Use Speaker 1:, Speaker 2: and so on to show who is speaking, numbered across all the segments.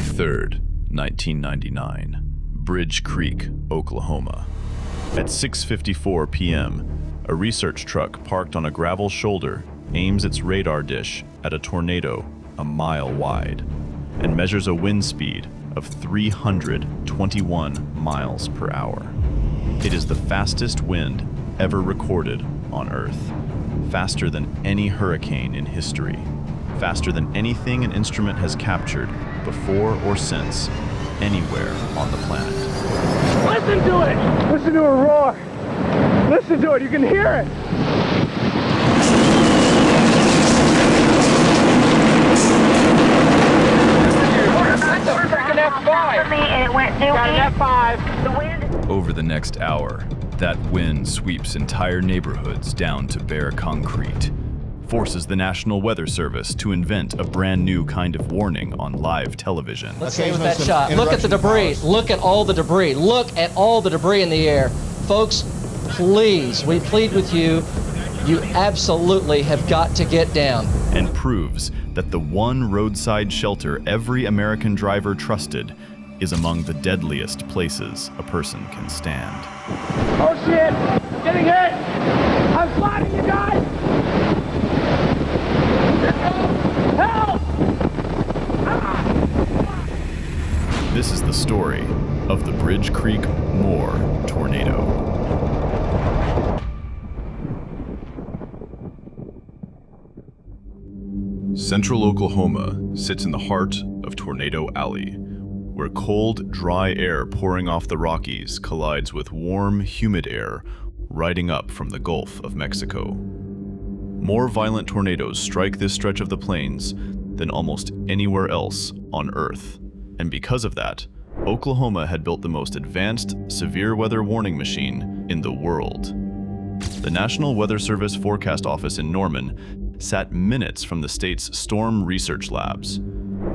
Speaker 1: May 3rd, 1999, Bridge Creek, Oklahoma. At 6:54 p.m., a research truck parked on a gravel shoulder aims its radar dish at a tornado a mile wide and measures a wind speed of 321 miles per hour. It is the fastest wind ever recorded on Earth, faster than any hurricane in history, faster than anything an instrument has captured before or since anywhere on the planet.
Speaker 2: Listen to it! Listen to it roar! Listen to it, you can hear it!
Speaker 1: Over the next hour, that wind sweeps entire neighborhoods down to bare concrete, forces the National Weather Service to invent a brand new kind of warning on live television.
Speaker 3: Let's stay with that shot. Look at the debris. Look at all the debris. Look at all the debris in the air. Folks, please, we plead with you, you absolutely have got to get down.
Speaker 1: And proves that the one roadside shelter every American driver trusted is among the deadliest places a person can stand.
Speaker 2: Oh shit! Getting hit! I'm sliding, you guys! Help!
Speaker 1: This is the story of the Bridge Creek Moore tornado. Central Oklahoma sits in the heart of Tornado Alley, where cold, dry air pouring off the Rockies collides with warm, humid air riding up from the Gulf of Mexico. More violent tornadoes strike this stretch of the plains than almost anywhere else on Earth. And because of that, Oklahoma had built the most advanced severe weather warning machine in the world. The National Weather Service Forecast Office in Norman sat minutes from the state's storm research labs.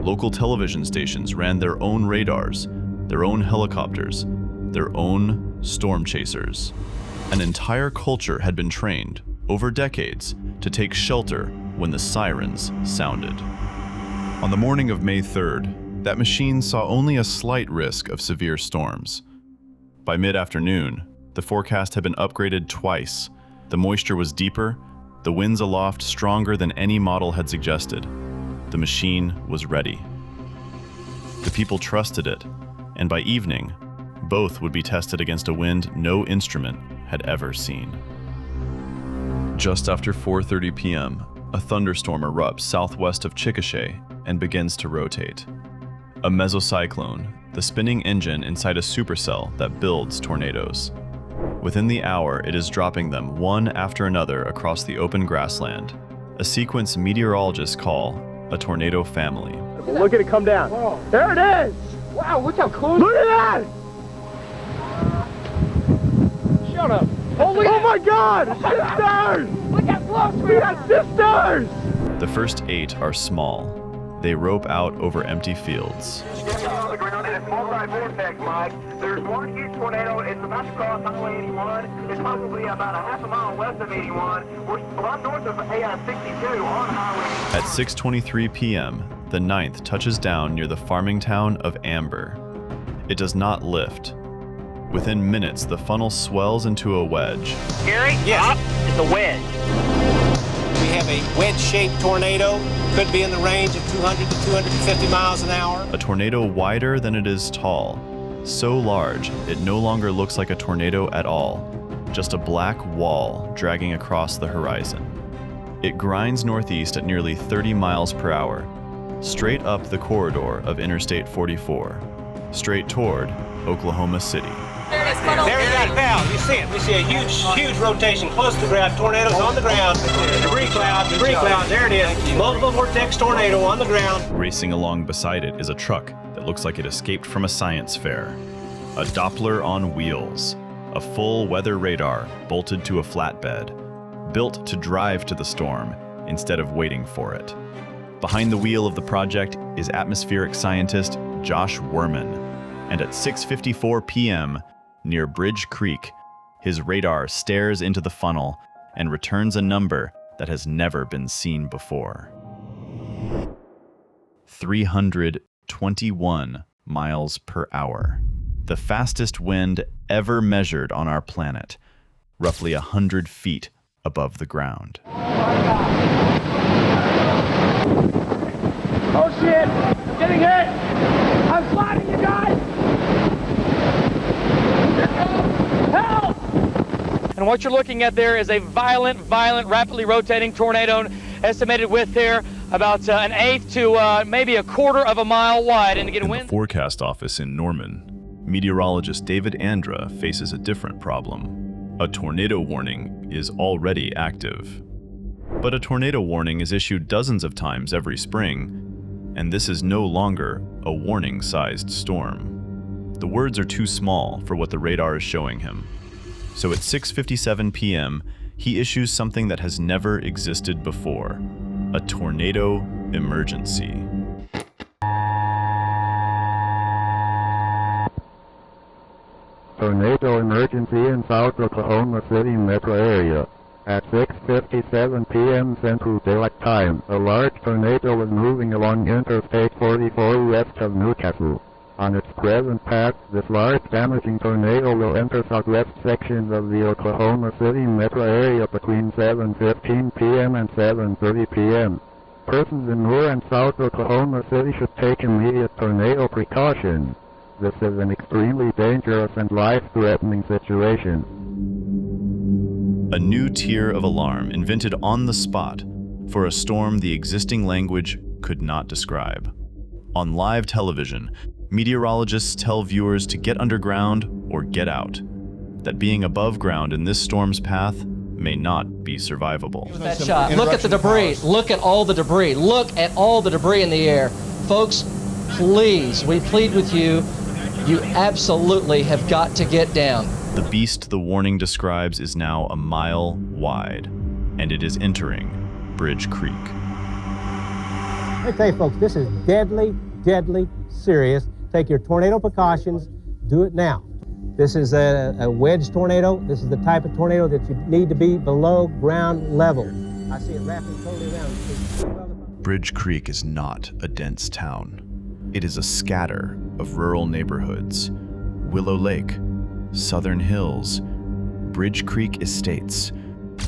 Speaker 1: Local television stations ran their own radars, their own helicopters, their own storm chasers. An entire culture had been trained over decades to take shelter when the sirens sounded. On the morning of May 3rd, that machine saw only a slight risk of severe storms. By mid-afternoon, the forecast had been upgraded twice. The moisture was deeper, the winds aloft stronger than any model had suggested. The machine was ready. The people trusted it, and by evening, both would be tested against a wind no instrument had ever seen. Just after 4:30 p.m., a thunderstorm erupts southwest of Chickasha and begins to rotate. A mesocyclone, the spinning engine inside a supercell that builds tornadoes. Within the hour, it is dropping them one after another across the open grassland, a sequence meteorologists call a tornado family.
Speaker 2: Look at it come down. Whoa. There it is! Wow, look how close. Look at that! Shut up. Holy oh my God! Sisters! Look how close we got sisters!
Speaker 1: The first 8 are small. They rope out over empty fields.
Speaker 4: On the ground, and it's multi-vortex, Mike. There's one huge tornado. It's about to cross Highway 81. It's probably about a half a mile west of 81. We're a lot north of AI-62 on Highway.
Speaker 1: At 6:23 p.m., the 9th touches down near the farming town of Amber. It does not lift. Within minutes, the funnel swells into a wedge.
Speaker 5: Gary? Yes. It's a wedge.
Speaker 6: We have a wedge-shaped tornado. Could be in the range of 200 to 250 miles an hour.
Speaker 1: A tornado wider than it is tall. So large, it no longer looks like a tornado at all. Just a black wall dragging across the horizon. It grinds northeast at nearly 30 miles per hour, straight up the corridor of Interstate 44, straight toward Oklahoma City.
Speaker 6: There you got it, Val. You see it. We see a huge rotation close to the ground. Tornadoes on the ground. Debris cloud. There it is. Multiple vortex tornado on the ground.
Speaker 1: Racing along beside it is a truck that looks like it escaped from a science fair. A Doppler on wheels. A full weather radar bolted to a flatbed. Built to drive to the storm instead of waiting for it. Behind the wheel of the project is atmospheric scientist Josh Werman. And at 6:54 p.m., near Bridge Creek, his radar stares into the funnel and returns a number that has never been seen before. 321 21 miles per hour. The fastest wind ever measured on our planet, roughly 100 feet above the ground.
Speaker 2: Oh shit! Getting hit! I'm sliding, you guys! Help!
Speaker 5: And what you're looking at there is a violent, rapidly rotating tornado, estimated width there about an eighth to maybe a quarter of a mile wide. And again,
Speaker 1: In
Speaker 5: wind.
Speaker 1: the forecast office in Norman, meteorologist David Andra faces a different problem. A tornado warning is already active. But a tornado warning is issued dozens of times every spring, and this is no longer a warning-sized storm. The words are too small for what the radar is showing him. So at 6:57 p.m., he issues something that has never existed before: a tornado emergency.
Speaker 7: Tornado emergency in South Oklahoma City metro area. At 6:57 p.m. Central Daylight Time, a large tornado was moving along Interstate 44 west of Newcastle. On its present path, this large damaging tornado will enter southwest sections of the Oklahoma City metro area between 7:15 p.m. and 7:30 p.m. Persons in North and South Oklahoma City should take immediate tornado precautions. This is an extremely dangerous and life-threatening situation.
Speaker 1: A new tier of alarm invented on the spot for a storm the existing language could not describe. On live television, meteorologists tell viewers to get underground or get out, that being above ground in this storm's path may not be survivable.
Speaker 3: That shot. Look at the debris. Look at all the debris. Look at all the debris in the air. Folks, please, we plead with you. You absolutely have got to get down.
Speaker 1: The beast the warning describes is now a mile wide, and it is entering Bridge Creek.
Speaker 8: I tell you folks, this is deadly, deadly serious. Take your tornado precautions. Do it now. This is a wedge tornado. This is the type of tornado that you need to be below ground level. I see it wrapping totally around.
Speaker 1: Bridge Creek is not a dense town. It is a scatter of rural neighborhoods. Willow Lake, Southern Hills, Bridge Creek Estates,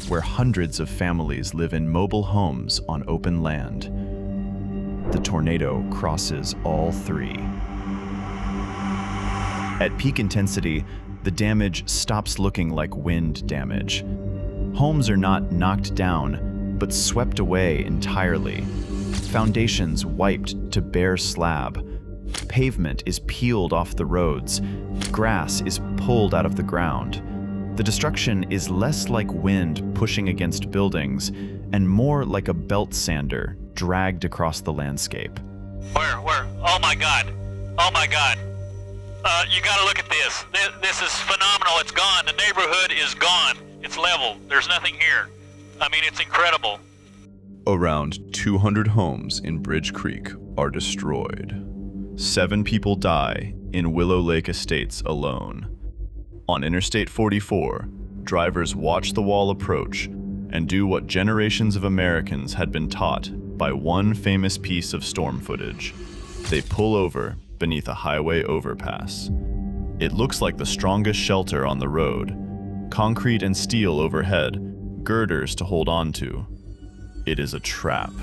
Speaker 1: where hundreds of families live in mobile homes on open land. The tornado crosses all three. At peak intensity, the damage stops looking like wind damage. Homes are not knocked down, but swept away entirely. Foundations wiped to bare slab. Pavement is peeled off the roads. Grass is pulled out of the ground. The destruction is less like wind pushing against buildings and more like a belt sander dragged across the landscape.
Speaker 5: Where? Oh my God. Oh my God. You gotta look at this. This is phenomenal. It's gone. The neighborhood is gone. It's level. There's nothing here. I mean, it's incredible.
Speaker 1: Around 200 homes in Bridge Creek are destroyed. 7 people die in Willow Lake Estates alone. On Interstate 44, drivers watch the wall approach and do what generations of Americans had been taught by one famous piece of storm footage. They pull over beneath a highway overpass. It looks like the strongest shelter on the road. Concrete and steel overhead, girders to hold on to. It is a trap.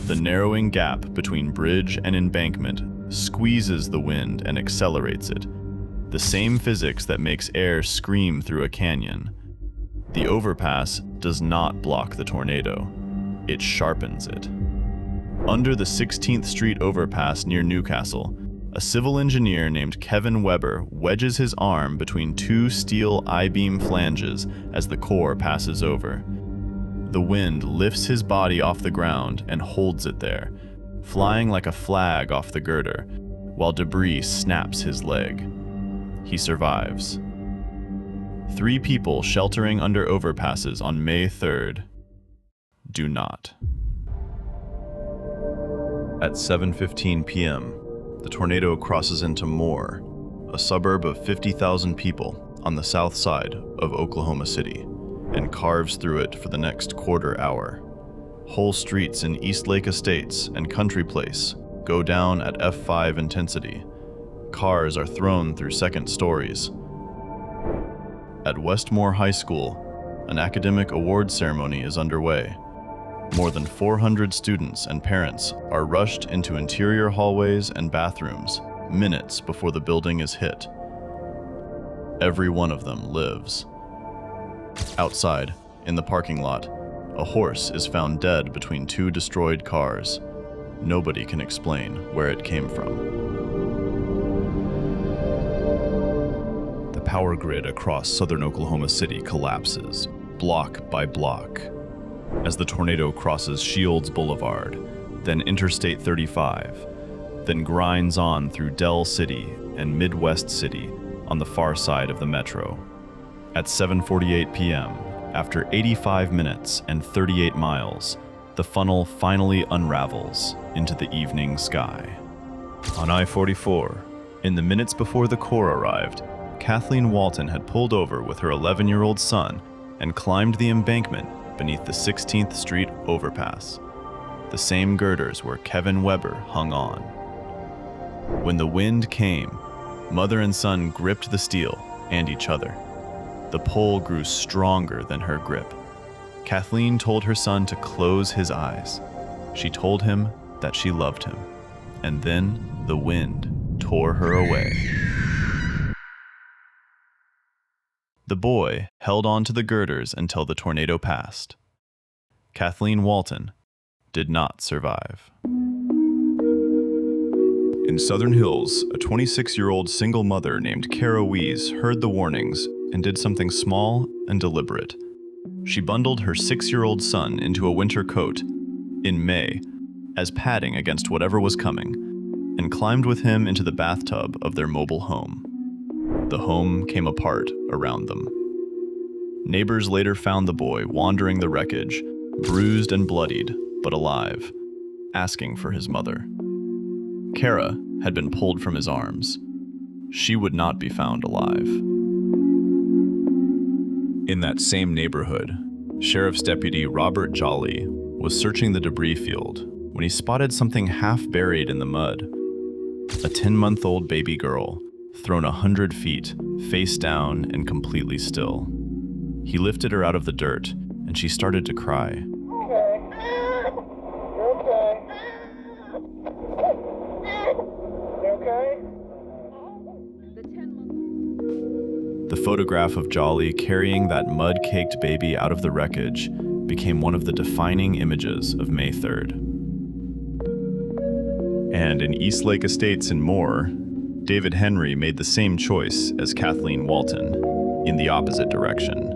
Speaker 1: The narrowing gap between bridge and embankment squeezes the wind and accelerates it. The same physics that makes air scream through a canyon. The overpass does not block the tornado. It sharpens it. Under the 16th Street overpass near Newcastle, a civil engineer named Kevin Weber wedges his arm between 2 steel I-beam flanges as the core passes over. The wind lifts his body off the ground and holds it there, flying like a flag off the girder, while debris snaps his leg. He survives. 3 people sheltering under overpasses on May 3rd do not. At 7:15 p.m., the tornado crosses into Moore, a suburb of 50,000 people on the south side of Oklahoma City, and carves through it for the next quarter hour. Whole streets in East Lake Estates and Country Place go down at F5 intensity. Cars are thrown through second stories. At Westmore High School, an academic award ceremony is underway. More than 400 students and parents are rushed into interior hallways and bathrooms minutes before the building is hit. Every one of them lives. Outside, in the parking lot, a horse is found dead between two destroyed cars. Nobody can explain where it came from. The power grid across southern Oklahoma City collapses, block by block, as the tornado crosses Shields Boulevard, then Interstate 35, then grinds on through Dell City and Midwest City on the far side of the metro. At 7:48 p.m., after 85 minutes and 38 miles, the funnel finally unravels into the evening sky. On I-44, in the minutes before the Corps arrived, Kathleen Walton had pulled over with her 11-year-old son and climbed the embankment beneath the 16th Street overpass, the same girders where Kevin Weber hung on. When the wind came, mother and son gripped the steel and each other. The pole grew stronger than her grip. Kathleen told her son to close his eyes. She told him that she loved him. And then the wind tore her away. The boy held on to the girders until the tornado passed. Kathleen Walton did not survive. In Southern Hills, a 26-year-old single mother named Kara Wees heard the warnings and did something small and deliberate. She bundled her 6-year-old son into a winter coat in May as padding against whatever was coming, and climbed with him into the bathtub of their mobile home. The home came apart around them. Neighbors later found the boy wandering the wreckage, bruised and bloodied, but alive, asking for his mother. Kara had been pulled from his arms. She would not be found alive. In that same neighborhood, Sheriff's Deputy Robert Jolly was searching the debris field when he spotted something half buried in the mud. A 10-month-old baby girl, thrown 100 feet, face down and completely still. He lifted her out of the dirt, and she started to cry. The photograph of Jolly carrying that mud-caked baby out of the wreckage became one of the defining images of May 3rd. And in Eastlake Estates and Moore, David Henry made the same choice as Kathleen Walton, in the opposite direction.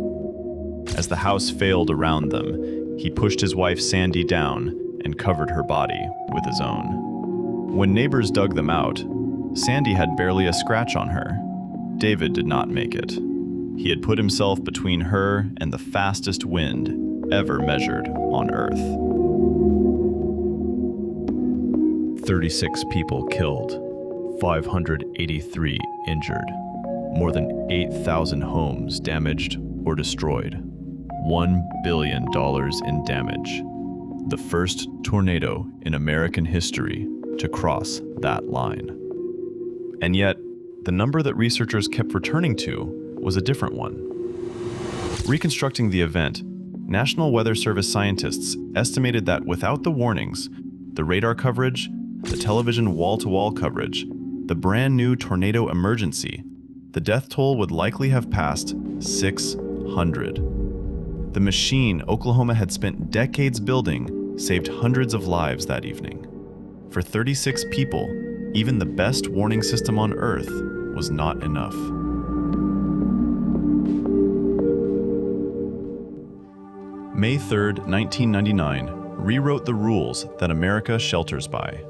Speaker 1: As the house failed around them, he pushed his wife Sandy down and covered her body with his own. When neighbors dug them out, Sandy had barely a scratch on her. David did not make it. He had put himself between her and the fastest wind ever measured on Earth. 36 people killed, 583 injured, more than 8,000 homes damaged or destroyed, $1 billion in damage. The first tornado in American history to cross that line. And yet, the number that researchers kept returning to was a different one. Reconstructing the event, National Weather Service scientists estimated that without the warnings, the radar coverage, the television wall-to-wall coverage, the brand new tornado emergency, the death toll would likely have passed 600. The machine Oklahoma had spent decades building saved hundreds of lives that evening. For 36 people, even the best warning system on Earth was not enough. May 3rd, 1999, rewrote the rules that America shelters by.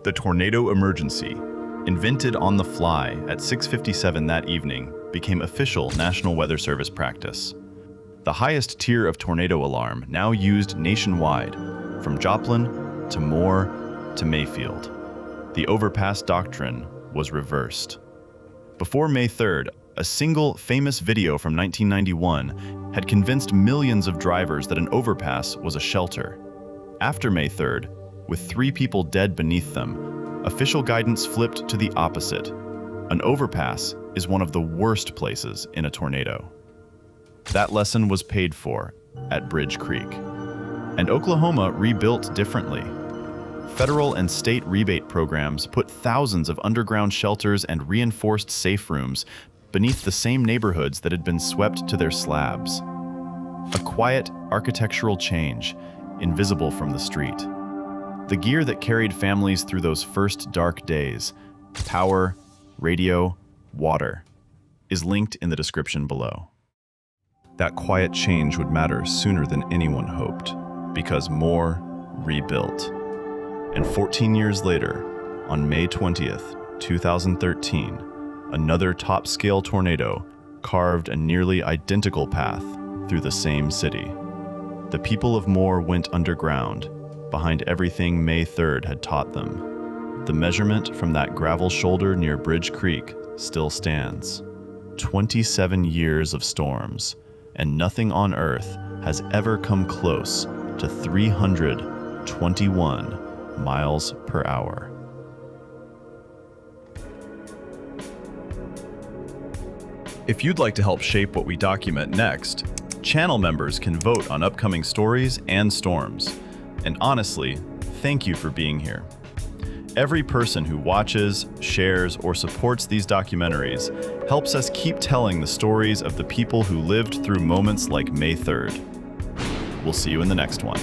Speaker 1: The tornado emergency, invented on the fly at 6:57 that evening, became official National Weather Service practice. The highest tier of tornado alarm now used nationwide, from Joplin to Moore to Mayfield. The overpass doctrine was reversed. Before May 3rd, a single famous video from 1991 had convinced millions of drivers that an overpass was a shelter. After May 3rd, with 3 people dead beneath them, official guidance flipped to the opposite. An overpass is one of the worst places in a tornado. That lesson was paid for at Bridge Creek. And Oklahoma rebuilt differently. Federal and state rebate programs put thousands of underground shelters and reinforced safe rooms beneath the same neighborhoods that had been swept to their slabs. A quiet architectural change, invisible from the street. The gear that carried families through those first dark days, power, radio, water, is linked in the description below. That quiet change would matter sooner than anyone hoped, because more rebuilt. And 14 years later, on May 20th, 2013, another top-scale tornado carved a nearly identical path through the same city. The people of Moore went underground, behind everything May 3rd had taught them. The measurement from that gravel shoulder near Bridge Creek still stands. 27 years of storms, and nothing on Earth has ever come close to 321 miles per hour. If you'd like to help shape what we document next, channel members can vote on upcoming stories and storms. And honestly, thank you for being here. Every person who watches, shares, or supports these documentaries helps us keep telling the stories of the people who lived through moments like May 3rd. We'll see you in the next one.